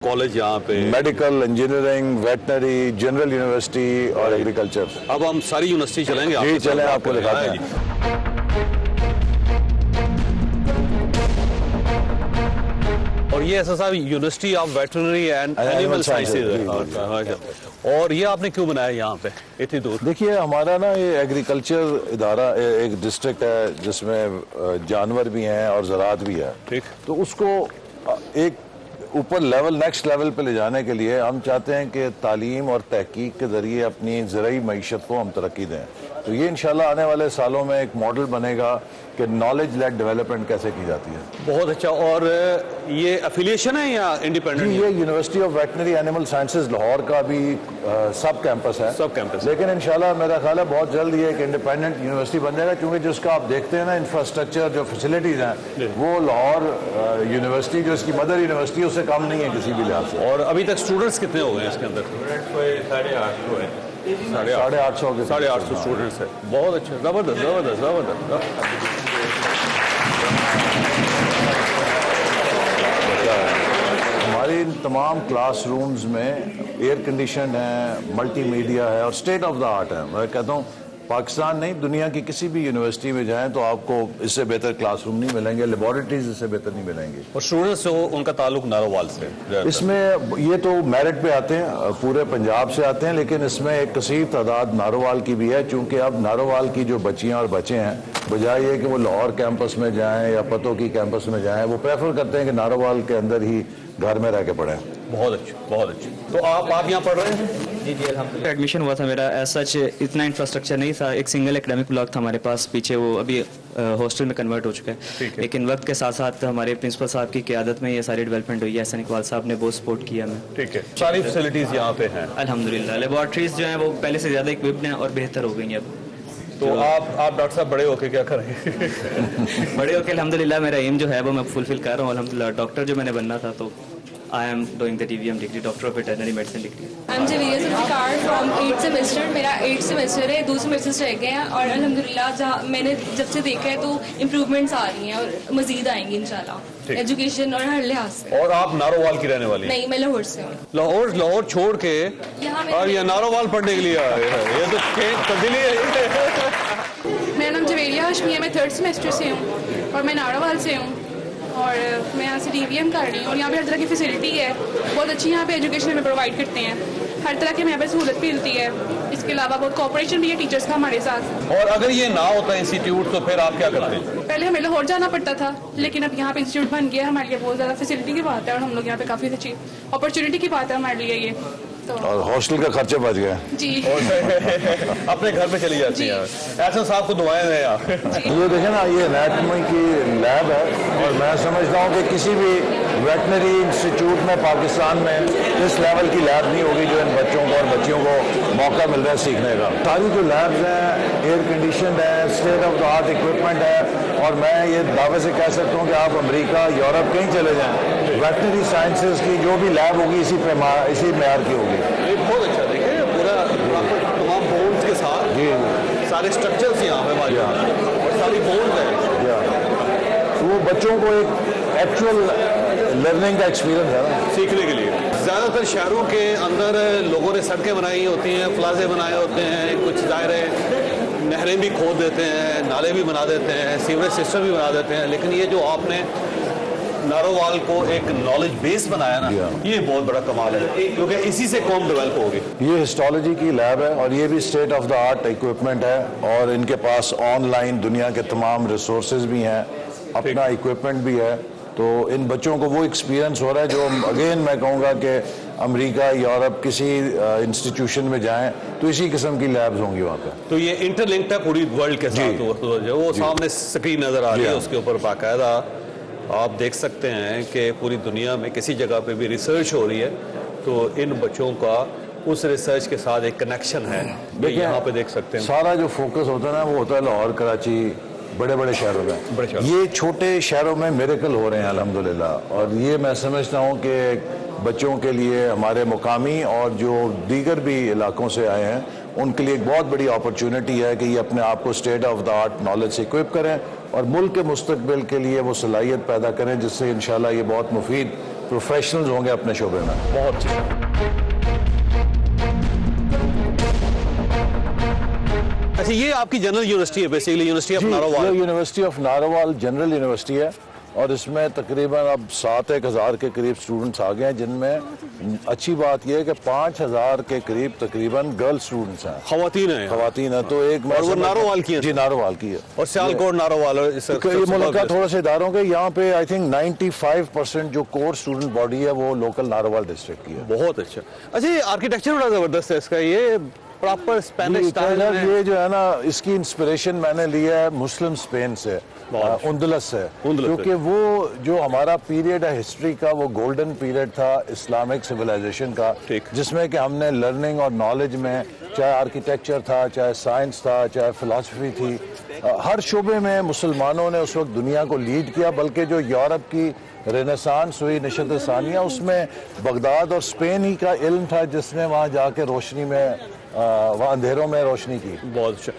College यहाँ पे medical, engineering, veterinary, general university और एग्रीकल्चर। अब हम सारी यूनिवर्सिटी चलेंगे। जी चलें, आपको दिखाते हैं। और ये ऐसा साहब university of veterinary and animal sciences, और ये आपने क्यों बनाया यहाँ पे इतनी दूर? देखिए हमारा ना ये एग्रीकल्चर इदारा एक डिस्ट्रिक्ट है जिसमें जानवर भी हैं और ज़राअत भी है, ठीक। तो उसको एक ऊपर लेवल, नेक्स्ट लेवल पे ले जाने के लिए हम चाहते हैं कि तालीम और तहकीक के ज़रिए अपनी ज़राई मईशत को हम तरक्की दें। तो ये इंशाल्लाह आने वाले सालों में एक मॉडल बनेगा कि नॉलेज लेड डेवलपमेंट कैसे की जाती है। बहुत अच्छा। और ये एफिलिएशन है या इंडिपेंडेंट? ये university of veterinary animal sciences Lahore का भी सब कैंपस है। सब कैंपस। लेकिन इंशाल्लाह मेरा ख्याल है बहुत जल्द ये एक इंडिपेंडेंट यूनिवर्सिटी बन जाएगा, क्योंकि जिसका आप देखते हैं ना इंफ्रास्ट्रक्चर, जो फैसिलिटीज़ हैं, वो लाहौर यूनिवर्सिटी जो इसकी मदर यूनिवर्सिटी उससे कम नहीं है किसी भी लिहाज से। और अभी तक स्टूडेंट्स कितने हो गए इसके अंदर? 850 है। 850 स्टूडेंट्स है। बहुत अच्छा, जबरदस्त जबरदस्त जबरदस्त। हमारी तमाम क्लास रूम्स में एयर कंडीशन है, मल्टी मीडिया है और स्टेट ऑफ द आर्ट है। मैं कहता हूँ पाकिस्तान नहीं, दुनिया की किसी भी यूनिवर्सिटी में जाएं तो आपको इससे बेहतर क्लासरूम नहीं मिलेंगे, लेबोरेटरीज इससे बेहतर नहीं मिलेंगी। और स्टूडेंट्स जो उनका ताल्लुक नारोवाल से, इसमें ये तो मेरिट पे आते हैं, पूरे पंजाब से आते हैं, लेकिन इसमें एक कसीर तादाद नारोवाल की भी है, चूँकि अब नारोवाल की जो बच्चियाँ और बच्चे हैं, बजाय ये कि वो लाहौर कैंपस में जाएँ या पतो की कैंपस में जाएँ, वो प्रेफर करते हैं कि नारोवाल के अंदर ही घर में रह के पढ़ें। बहुत अच्छी, बहुत अच्छी। तो आप यहाँ पढ़ रहे हैं? जी जी अल्हम्दुलिल्लाह। एडमिशन हुआ था मेरा, एज सच इतना इंफ्रास्ट्रक्चर नहीं था, एक सिंगल एकेडमिक ब्लॉक था हमारे पास पीछे, वो अभी हॉस्टल में कन्वर्ट हो चुका है। लेकिन वक्त के साथ साथ हमारे प्रिंसिपल साहब की क़यादत में ये सारी डेवलपमेंट हुई है। एहसन इकबाल साहब ने बहुत सपोर्ट किया हमें। ठीक है। सारी फैसिलिटीज़ यहाँ पे हैं अल्हम्दुलिल्लाह। लेबॉर्ट्रीज जो हैं वो पहले से ज़्यादा इक्विप्ड हैं और बेहतर हो गई हैं अब। तो आप डॉक्टर साहब बड़े होके क्या करेंगे? बड़े होके अल्हम्दुलिल्लाह मेरा एम जो है वो मैं फुलफिल कर रहा हूँ अल्हम्दुलिल्लाह। डॉक्टर जो मैंने बनना था, तो I am doing the DVM degree, Doctor of Veterinary Medicine degree. I'm Javiya Zulfikar from 8th semester. मेरा 8th semester है, 2 semesters रह गए हैं और अल्हम्दुलिल्लाह जहाँ मैंने जब से देखा है तो इम्प्रूवमेंट्स आ रही हैं और मजीद आएंगी इंशाल्लाह, एजुकेशन और हर लिहाज से। और आप नारोवाल की रहने वाली? नहीं, मैं लाहौर से हूँ। लाहौर छोड़ के और ये नारोवाल पढ़ने के लिए आए हैं, ये तो तब्दीली है। मेरा नाम जवेरिया हाशमी है, मैं 3rd सेमेस्टर से हूँ और मैं नारोवाल से हूँ और मैं यहाँ से DVM कर रही हूँ। और यहाँ पे हर तरह की फैसिलिटी है, बहुत अच्छी यहाँ पे एजुकेशन में प्रोवाइड करते हैं, हर तरह की यहाँ पे सहूलत भी मिलती है। इसके अलावा बहुत कोऑपरेशन भी है टीचर्स का हमारे साथ। और अगर ये ना होता इंस्टीट्यूट तो फिर आप क्या करते हैं? पहले हमें लाहौर जाना पड़ता था, लेकिन अब यहाँ पे इंस्टीट्यूट बन गया, हमारे लिए बहुत ज़्यादा फैसिलिटी की बात है और हम लोग यहाँ पे काफ़ी अच्छी अपॉर्चुनिटी की बात है हमारे लिए ये। और हॉस्टल का खर्चे बच गए जी। अपने घर पे चली जाती है। एहसन साहब को दुआएं दें आप। ये देखें ना, ये एनाटॉमी की लैब है और मैं समझता हूँ कि किसी भी वेटनरी इंस्टीट्यूट में पाकिस्तान में इस लेवल की लैब नहीं होगी जो इन बच्चों को और बच्चियों को मौका मिल रहा है सीखने का। सारी जो लैब्स हैं एयर कंडीशन है, state of the art equipment है, और मैं ये दावे से कह सकता हूँ कि आप अमेरिका, यूरोप कहीं चले जाएँ, वेटनरी साइंसेज की जो भी लैब होगी इसी मेयार की होगी। ये बहुत अच्छा, देखिए पूरा तमाम बोन्स के साथ जी सारे स्ट्रक्चर्स यहाँ पे हमारे और सारी बोन्स हैं, तो वो बच्चों को एक एक्चुअल लर्निंग का एक्सपीरियंस है ना, सीखने के लिए। ज़्यादातर शहरों के अंदर लोगों ने सड़कें बनाई होती हैं, प्लाजे बनाए होते हैं, कुछ दायरे नहरें भी खोद देते हैं, नाले भी बना देते हैं, सीवरेज सिस्टम भी बना देते हैं, लेकिन ये जो आपने नारोवाल को एक नॉलेज बेस बनाया ना, ये बहुत बड़ा कमाल है, क्योंकि इसी से कौम डेवलप होगी। ये हिस्टोलॉजी की लैब है और ये भी state of the art equipment है, और इनके पास ऑनलाइन दुनिया के तमाम रिसोर्सेज भी हैं, अपना इक्विपमेंट भी है। तो इन बच्चों को वो एक्सपीरियंस हो रहा है जो अगेन मैं कहूँगा कि अमेरिका, यूरोप किसी इंस्टीट्यूशन में जाएं तो इसी किस्म की लैब्स होंगी वहाँ पे। तो ये इंटरलिंक्ड है पूरी वर्ल्ड के साथ, वो सामने स्क्रीन नज़र आ रही है, उसके ऊपर बाकायदा आप देख सकते हैं कि पूरी दुनिया में किसी जगह पे भी रिसर्च हो रही है तो इन बच्चों का उस रिसर्च के साथ एक कनेक्शन है। देखिए यहाँ पे देख सकते हैं सारा जो फोकस होता है ना वो होता है लाहौर, कराची, बड़े बड़े शहरों में। ये छोटे शहरों में मिरेकल हो रहे हैं अल्हम्दुलिल्लाह, और ये मैं समझता हूँ कि बच्चों के लिए, हमारे मुकामी और जो दीगर भी इलाकों से आए हैं, उनके लिए एक बहुत बड़ी अपॉर्चुनिटी है कि ये अपने आप को state of the art knowledge से इक्विप करें और मुल्क के मुस्तकबिल के लिए वो सलाहियत पैदा करें, जिससे इंशाल्लाह ये बहुत मुफीद प्रोफेशनल्स होंगे अपने शोबे में। बहुत अच्छी। अच्छा, ये आपकी जनरल यूनिवर्सिटी है बेसिकली, यूनिवर्सिटी ऑफ नारोवाल। ये university of Narowal general university है और इसमें तकरीबन अब 7-1 के करीब स्टूडेंट्स आ गए हैं, जिनमें अच्छी बात यह है कि 5,000 के करीब तकरीबन गर्ल स्टूडेंट्स हैं, खवातीन है। खवातीन है। तो एक और वो नारोवाल की है? जी नारोवाल की है। और सियालकोट नारोवाल ये मुल्क का थोड़ा से इदारों के यहाँ पे आई थिंक 95% जो कोर स्टूडेंट बॉडी है वो लोकल नारोवाल डिस्ट्रिक्ट की है। बहुत अच्छा। अच्छा, ये आर्किटेक्चर बड़ा जबरदस्त है इसका, ये प्रॉपर स्पेनिश स्टाइल है। ये जो है ना, इसकी इंस्पिरेशन मैंने लिया है मुस्लिम स्पेन से, उंदलस से, क्योंकि वो जो हमारा पीरियड है हिस्ट्री का, वो गोल्डन पीरियड था इस्लामिक सिविलाइजेशन का, जिसमें कि हमने लर्निंग और नॉलेज में, चाहे आर्किटेक्चर था, चाहे साइंस था, चाहे फिलॉसफी थी, हर शोबे में मुसलमानों ने उस वक्त दुनिया को लीड किया। बल्कि जो यूरोप की रेनेसांस हुई, नशत सानिया, उसमें बगदाद और स्पेन ही का इल्म था जिसने वहाँ जाके रोशनी में, वहाँ अंधेरों में रोशनी की। बहुत अच्छा।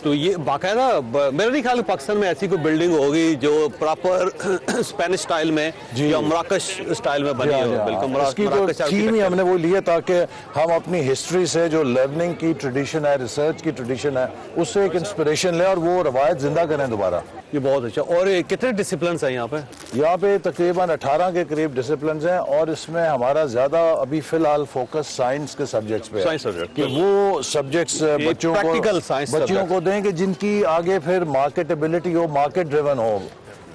तो ये बाकायदा मेरे नहीं ख्याल पाकिस्तान में ऐसी कोई बिल्डिंग होगी जो प्रॉपर स्पेनिश स्टाइल में या मराकश स्टाइल में बनी हो। बिल्कुल इसकी तो थीम ही हमने वो लिए ताकि हम अपनी हिस्ट्री से जो लर्निंग की ट्रेडिशन है, रिसर्च की ट्रेडिशन है, उससे एक इंस्पिरेशन लें और वो रवायत जिंदा करें दोबारा। ये बहुत अच्छा। और ये कितने डिसिप्लिन्स हैं यहाँ पे? यहाँ पे तकरीबन 18 के करीब डिसिप्लिन्स हैं और इसमें हमारा ज्यादा अभी फिलहाल फोकस साइंस के सब्जेक्ट्स पे है। साइंस सब्जेक्ट, कि वो सब्जेक्ट्स बच्चों को दें कि जिनकी आगे फिर मार्केटेबिलिटी हो, मार्केट ड्रिवन हो।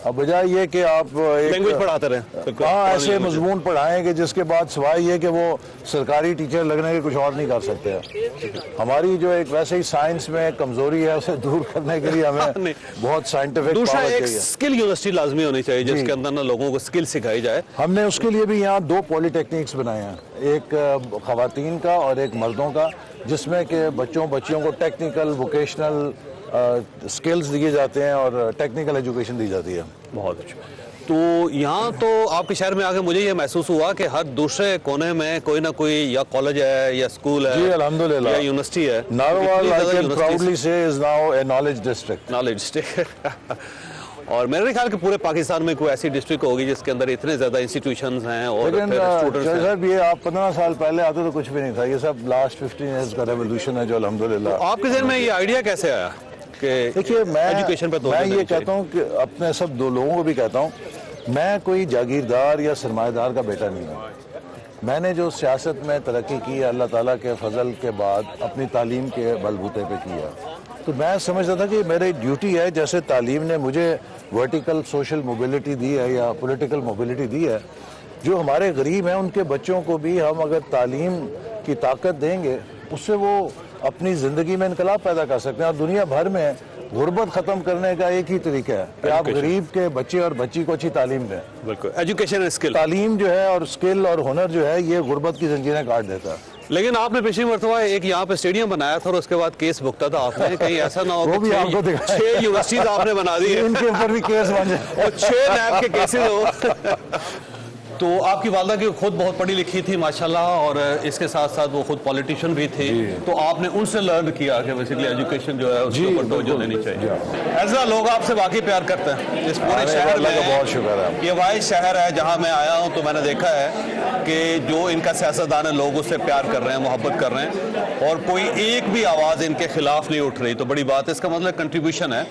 अब बजाय ये कि आप लैंग्वेज पढ़ाते रहे, हाँ ऐसे मजमून पढ़ाएंगे जिसके बाद सिवाय ये कि वो सरकारी टीचर लगने के कुछ और नहीं कर सकते हैं। हमारी जो एक वैसे ही साइंस में कमजोरी है उसे दूर करने के लिए हमें बहुत साइंटिफिक दूसरा पावर एक चाहिए। स्किल यूनिवर्सिटी लाजमी होनी चाहिए जिसके अंदर ना लोगों को स्किल सिखाई जाए। हमने उसके लिए भी यहाँ 2 पॉलिटेक्निक्स बनाए हैं, एक खवातीन का और एक मर्दों का, जिसमें कि बच्चियों को टेक्निकल वोकेशनल स्किल्स दिए जाते हैं और टेक्निकल एजुकेशन दी जाती है। बहुत अच्छा। तो यहाँ तो आपके शहर में आके मुझे ये महसूस हुआ कि हर दूसरे कोने में कोई ना कोई या कॉलेज है या स्कूल है, जी अल्हम्दुलिल्लाह, या यूनिवर्सिटी है। नारोवाल आई कैन प्राउडली से is now A knowledge district. Knowledge district. और मेरे ख्याल के पूरे पाकिस्तान में कोई ऐसी डिस्ट्रिक्ट होगी जिसके अंदर इतने ज्यादा इंस्टीट्यूशंस हैं और स्टूडेंट्स हैं। सर ये आप 15 साल पहले आते तो कुछ भी नहीं था, ये सब लास्ट 15 इयर्स का रेवोल्यूशन है जो अल्हम्दुलिल्लाह। तो आपके ज़हन में ये आइडिया कैसे आया कि देखिए एजुकेशन पे मैं ये कहता हूँ कि अपने सब 2 लोगों को भी कहता हूँ, मैं कोई जागीरदार या सरमाएदार का बेटा नहीं हूँ। मैंने जो सियासत में तरक्की की है अल्लाह ताला के फजल के बाद अपनी तालीम के बलबूते पे की है। तो मैं समझता था कि मेरी ड्यूटी है, जैसे तालीम ने मुझे वर्टिकल सोशल मोबिलिटी दी है या पॉलिटिकल मोबिलिटी दी है, जो हमारे गरीब हैं उनके बच्चों को भी हम अगर तालीम की ताकत देंगे उससे वो अपनी ज़िंदगी में इनकलाब पैदा कर सकते हैं। और दुनिया भर में गुर्बत ख़त्म करने का एक ही तरीका है कि आप गरीब के बच्चे और बच्ची को अच्छी तालीम दें। बिल्कुल, एजुकेशन एंड स्किल। तालीम जो है और स्किल और हुनर जो है ये गुर्बत की जंजीरें काट देता है। लेकिन आपने पिछली मरतबा एक यहाँ पे स्टेडियम बनाया था और उसके बाद केस भुगता था आपने, कहीं ऐसा ना हो वो भी आपको 6 यूनिवर्सिटीज आपने बना दी है इनके ऊपर भी केस बन जाए और 6 नैब के केसेस हो। तो आपकी वालदा की खुद बहुत पढ़ी लिखी थी माशाल्लाह, और इसके साथ साथ वो खुद पॉलिटिशियन भी थे, तो आपने उनसे लर्न किया कि बेसिकली एजुकेशन जो है उसके ऊपर तवज्जो देनी चाहिए। ऐसा लोग आपसे वाकई प्यार करते हैं इस पूरे शहर में। बहुत शुक्र है। ये वाहिद शहर है जहाँ मैं आया हूँ तो मैंने देखा है कि जो इनका सियासतदान है लोग उससे प्यार कर रहे हैं, मोहब्बत कर रहे हैं और कोई एक भी आवाज़ इनके खिलाफ नहीं उठ रही। तो बड़ी बात है, इसका मतलब कंट्रीब्यूशन है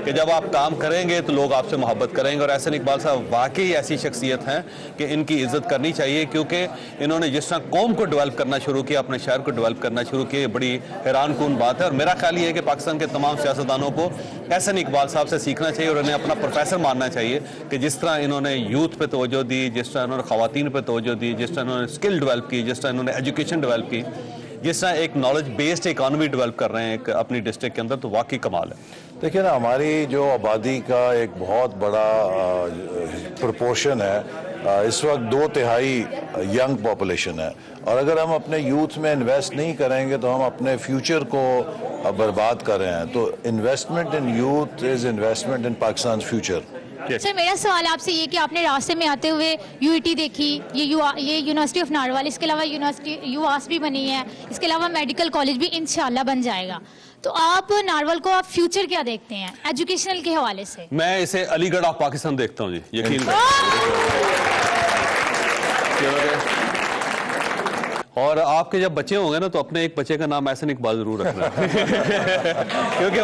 कि जब आप काम करेंगे तो लोग आपसे मोहब्बत करेंगे। और एहसन इकबाल साहब वाकई ऐसी शख्सियत हैं कि इनकी इज्जत करनी चाहिए, क्योंकि इन्होंने जिस तरह कौम को डेवलप करना शुरू किया, अपने शहर को डेवलप करना शुरू किया, बड़ी हैरान कुन बात है। और मेरा ख्याल ये है कि पाकिस्तान के तमाम सियासतदानों को एहसन इकबाल साहब से सीखना चाहिए और उन्हें अपना प्रोफेसर मानना चाहिए कि जिस तरह इन्होंने यूथ पे तवज्जो दी, जिस तरह इन्होंने खवातीन पे तवज्जो दी, जिस तरह इन्होंने स्किल डेवलप की, जिस तरह इन्होंने एजुकेशन डेवलप की, जिस तरह एक नॉलेज बेस्ड इकॉनमी डेवलप कर रहे हैं एक अपनी डिस्ट्रिक्ट के अंदर, तो वाकई कमाल है। देखिए ना, हमारी जो आबादी का एक बहुत बड़ा प्रोपोर्शन है, इस वक्त 2/3 यंग पॉपुलेशन है, और अगर हम अपने यूथ में इन्वेस्ट नहीं करेंगे तो हम अपने फ्यूचर को बर्बाद कर रहे हैं। तो investment in youth is investment in Pakistan future. Sir मेरा सवाल आपसे ये कि आपने रास्ते में आते हुए यूईटी देखी, ये यूनिवर्सिटी ऑफ नारोवाल, इसके अलावा यूनिवर्सिटी यूआस भी बनी है, इसके अलावा मेडिकल कॉलेज भी इंशाल्लाह बन जाएगा। तो आप नारोवाल को आप फ्यूचर क्या देखते हैं एजुकेशनल के हवाले से? मैं इसे अलीगढ़ ऑफ पाकिस्तान देखता हूँ जी, यकीन اور آپ کے جب بچے ہوں گے نا تو اپنے ایک بچے کا نام احسن اقبال ضرور رکھنا کیونکہ